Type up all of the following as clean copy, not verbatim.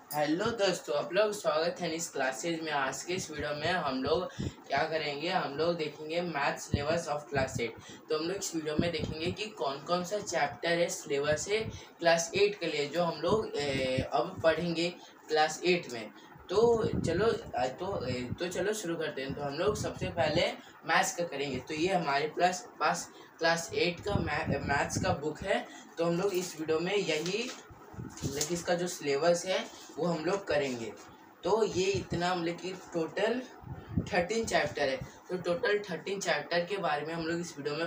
Hello दोस्तों, आप लोग स्वागत है इस क्लासेज में। आज के इस वीडियो में हम लोग क्या करेंगे, हम लोग देखेंगे मैथ सिलेबस ऑफ क्लास 8। तो हम लोग इस वीडियो में देखेंगे कि कौन कौन सा चैप्टर है सिलेबस है क्लास 8 के लिए, जो हम लोग अब पढ़ेंगे क्लास 8 में। तो चलो शुरू करते हैं। तो हम लोग सबसे पहले मैथ्स का करेंगे। तो ये हमारे पास क्लास 8 का मैथ्स का बुक है। तो हम लोग इस वीडियो में यही लेकिन इसका जो सिलेबस है वो हम लोग करेंगे। तो ये इतना मतलब कि टोटल 13 चैप्टर है। तो टोटल 13 चैप्टर के बारे में हम लोग इस वीडियो में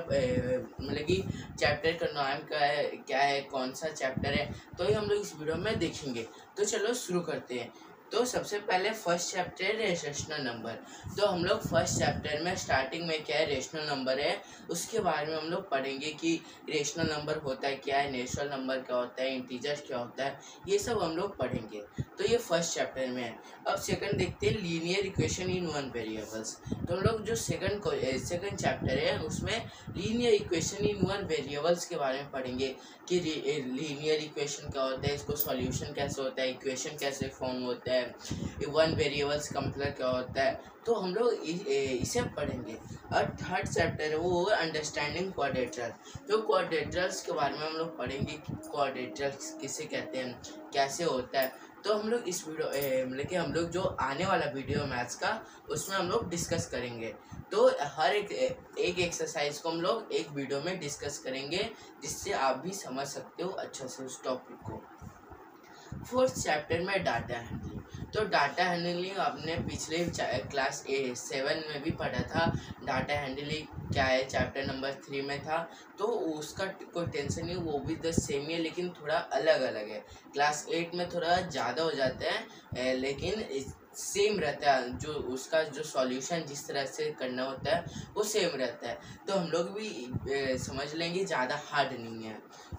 मतलब कि चैप्टर का नाम क्या है, कौन सा चैप्टर है, तो ये हम लोग इस वीडियो में देखेंगे। तो चलो शुरू करते हैं। तो सबसे पहले फर्स्ट चैप्टर है रेशनल नंबर। तो हम लोग फर्स्ट चैप्टर में स्टार्टिंग में क्या है, रेशनल नंबर है, उसके बारे में हम लोग पढ़ेंगे कि रेशनल नंबर होता है क्या है, नेचुरल नंबर क्या होता है, इंटीजर क्या होता है, ये सब हम लोग पढ़ेंगे। तो ये फर्स्ट चैप्टर में है। अब सेकंड देखते हैं, linear equation in one variables. तो हम लोग जो सेकंड चैप्टर है उसमें linear equation in one variables के बारे में पढ़ेंगे कि लीनियर इक्वेशन क्या होता है, इसको सॉल्यूशन कैसे होता है, इक्वेशन कैसे फॉर्म होता है, वन वेरिएबल्स का मतलब क्या होता है। तो हम लोग इसे पढ़ेंगे। और थर्ड चैप्टर है वो अंडरस्टैंडिंग क्वाड्रेटरल। तो क्वाड्रेटरल्स के बारे में हम लोग पढ़ेंगे कि क्वाड्रेटरल्स किसे कहते हैं, कैसे होता है। तो हम लोग इस वीडियो मतलब कि हम लोग जो आने वाला वीडियो मैथ्स का उसमें हम लोग डिस्कस करेंगे। तो हर एक एक्सरसाइज को हम लोग एक वीडियो में डिस्कस करेंगे, जिससे आप भी समझ सकते हो अच्छा से उस टॉपिक को। फोर्थ चैप्टर में डाटा हैंडलिंग। तो डाटा हैंडलिंग आपने पिछले क्लास 7 में भी पढ़ा था। डाटा हैंडलिंग क्या है, चैप्टर नंबर 3 में था। तो उसका कोई टेंशन नहीं, वो भी द सेम ही है, लेकिन थोड़ा अलग अलग है। क्लास 8 में थोड़ा ज़्यादा हो जाता है, लेकिन सेम रहता है। जो उसका जो सॉल्यूशन जिस तरह से करना होता है वो सेम रहता है। तो हम लोग भी समझ लेंगे, ज़्यादा हार्ड नहीं है।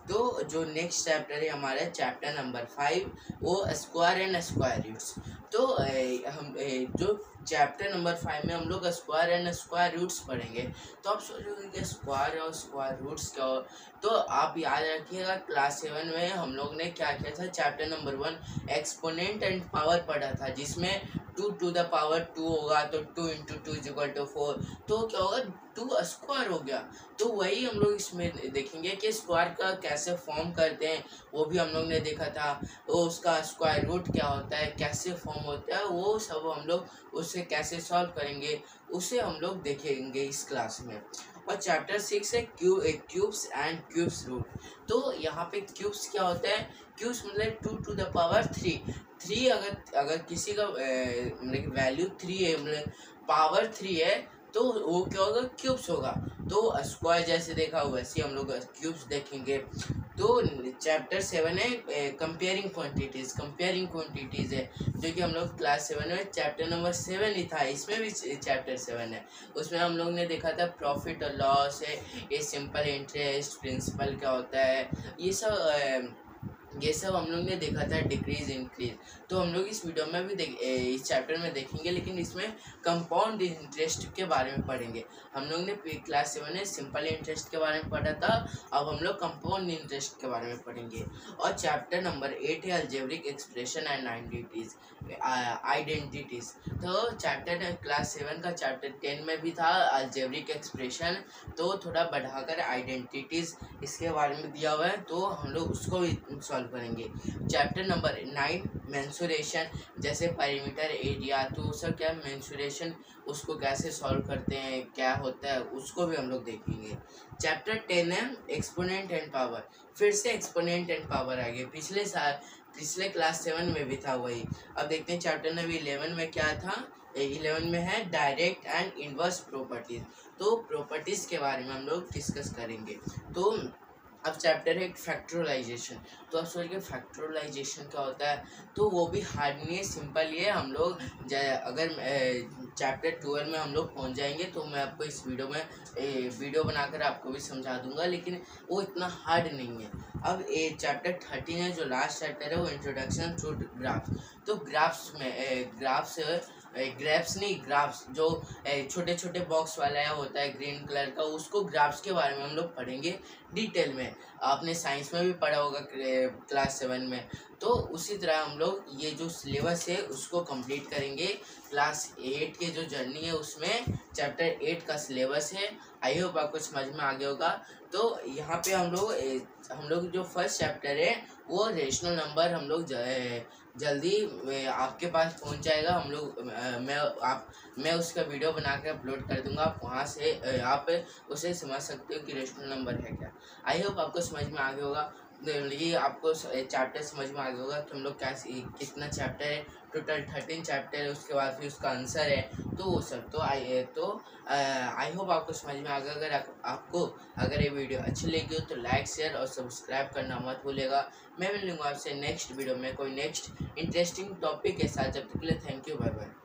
तो जो नेक्स्ट चैप्टर है हमारा चैप्टर नंबर 5, वो स्क्वायर एंड स्क्वायर रूट्स। तो हम जो चैप्टर नंबर 5 में हम लोग स्क्वायर एंड स्क्वायर रूट्स पढ़ेंगे। तो आप सोचोगे कि स्क्वायर और स्क्वायर रूट्स क्या हो। तो आप याद रखिएगा, क्लास 7 में हम लोग ने क्या किया था, chapter number 1 exponent and power पढ़ा था, जिसमें 2 to the power 2 होगा तो 2 into 2 = 4। तो क्या होगा, 2 स्क्वायर हो गया। तो वही हम लोग इसमें देखेंगे कि स्क्वायर का कैसे फॉर्म करते हैं, वो भी हम लोग ने देखा था। वो उसका स्क्वायर रूट क्या होता है, कैसे फॉर्म होता है, वो सब हम लोग उसे कैसे सॉल्व करेंगे, उसे हम लोग देखेंगे इस क्लास में। और चैप्टर 6 है क्यूब्स एंड क्यूब्स रूट। तो यहाँ पे क्यूब्स क्या होता है, क्यूब्स मतलब 2 to the power 3। अगर किसी का मतलब वैल्यू 3 है, मतलब पावर 3 है, तो वो क्या होगा, क्यूब्स होगा। तो स्क्वायर जैसे देखा वैसे हम लोग क्यूब्स देखेंगे। तो चैप्टर 7 है कंपेयरिंग क्वांटिटीज़ है, जो कि हम लोग क्लास 7 में चैप्टर नंबर 7 ही था। इसमें भी चैप्टर 7 है। उसमें हम लोग ने देखा था प्रॉफिट और लॉस है, ये सिंपल इंटरेस्ट, प्रिंसिपल क्या होता है, ये सब हम लोग ने देखा था, डिक्रीज इंक्रीज। तो हम लोग इस वीडियो में भी इस चैप्टर में देखेंगे, लेकिन इसमें कंपाउंड इंटरेस्ट के बारे में पढ़ेंगे। हम लोग ने क्लास 7 में सिंपल इंटरेस्ट के बारे में पढ़ा था, अब हम लोग कंपाउंड इंटरेस्ट के बारे में पढ़ेंगे। और चैप्टर नंबर 8 है अल्जेब्रिक एक्सप्रेशन एंड आइडेंटिटीज। तो चैप्टर क्लास 7 का चैप्टर 10 में भी था अल्जेब्रिक एक्सप्रेशन, तो थोड़ा बढ़ाकर आइडेंटिटीज इसके बारे में दिया हुआ है, तो हम लोग उसको भी सॉल्व करेंगे। चैप्टर नंबर 9 मेंसुरेशन, जैसे पैरामीटर एरिया, तो सब क्या मेंसुरेशन, उसको कैसे सॉल्व करते हैं, क्या होता है, उसको भी हम लोग देखेंगे। चैप्टर 10 है एक्सपोनेंट एंड पावर। फिर से एक्सपोनेंट एंड पावर आ गए, पिछले क्लास 7 में भी था वही। अब देखते हैं चैप्टर नंबर 11 में क्या था। 11 में है डायरेक्ट एंड इनवर्स प्रॉपर्टीज। तो प्रॉपर्टीज के बारे में हम लोग डिस्कस करेंगे। तो अब चैप्टर है फैक्टराइजेशन। तो अब सोचिए फैक्टराइजेशन क्या होता है। तो वो भी हार्ड नहीं है, सिंपल ही है। हम लोग अगर चैप्टर 12 में हम लोग पहुंच जाएंगे तो मैं आपको इस वीडियो में वीडियो बनाकर आपको भी समझा दूंगा, लेकिन वो इतना हार्ड नहीं है। अब चैप्टर 13 है, जो लास्ट चैप्टर है, वो इंट्रोडक्शन टू ग्राफ्स। तो ग्राफ्स ग्राफ्स नहीं, ग्राफ्स जो छोटे छोटे बॉक्स वाला होता है ग्रीन कलर का, उसको ग्राफ्स के बारे में हम लोग पढ़ेंगे डिटेल में। आपने साइंस में भी पढ़ा होगा क्लास 7 में। तो उसी तरह हम लोग ये जो सिलेबस है उसको कंप्लीट करेंगे। क्लास 8 के जो जर्नी है उसमें चैप्टर 8 का सिलेबस है। आई होप आपको समझ में आ गया होगा। तो यहाँ पे हम लोग जो फर्स्ट चैप्टर है वो रेशनल नंबर हम लोग जल्दी आपके पास पहुँच जाएगा। हम लोग मैं उसका वीडियो बना के अपलोड कर दूंगा, आप वहाँ से आप उसे समझ सकते हो कि रेशनल नंबर है क्या। आई होप आपको समझ में आ गया होगा। ये आपको चैप्टर समझ में आ गया होगा कि हम लोग कितना चैप्टर है। टोटल 13 चैप्टर है, उसके बाद फिर उसका आंसर है, तो वो सब तो आई होप आपको समझ में आ गया। अगर ये वीडियो अच्छी लगी हो तो लाइक शेयर और सब्सक्राइब करना मत भूलेगा। मैं मिलूंगा आपसे नेक्स्ट वीडियो में कोई नेक्स्ट इंटरेस्टिंग टॉपिक के साथ। जब तक के लिए थैंक यू, बाय बाय।